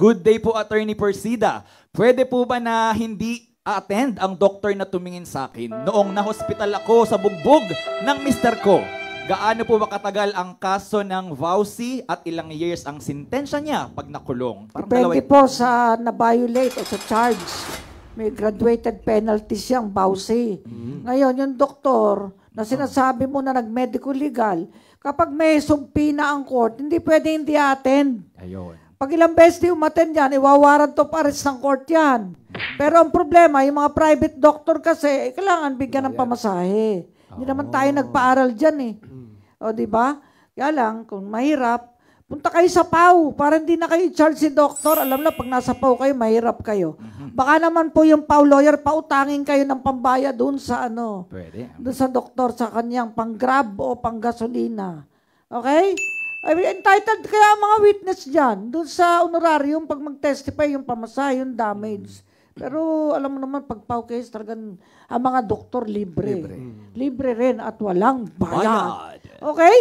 Good day po, Attorney Persida. Pwede po ba na hindi attend ang doktor na tumingin sa akin noong na-hospital ako sa bugbog ng mister ko? Gaano po ba katagal ang kaso ng vowsy at ilang years ang sintensya niya pag nakulong? Depende po sa na-violate o sa charge. May graduated penalties siyang vowsy. Ngayon, yung doktor na sinasabi mo na nag-medical legal, kapag may sumpi na ang court, hindi pwede hindi attend. Ayun. Pag ilang beses di umattend yan, iwawarrant of arrest ng court yan. Pero ang problema, yung mga private doctor kasi, kailangan bigyan ng pamasahe. Hindi naman tayo nagpaaral dyan eh. O, di ba? Kaya lang, kung mahirap, punta kayo sa PAW para hindi na kayo charge si doktor. Alam na, pag nasa PAW kayo, mahirap kayo. Baka naman po yung PAW lawyer, pautangin kayo ng pambaya doon sa ano. Pwede. Doon sa doktor, sa kanyang pang-grab o pang-gasolina. Okay? I mean, entitled kaya ang mga witness dyan. Doon sa honorarium, pag mag-testify, yung pamasahe, yung damage. Pero alam mo naman, pag PAW case, talagang ang mga doktor libre. Libre rin at walang bayad. Okay?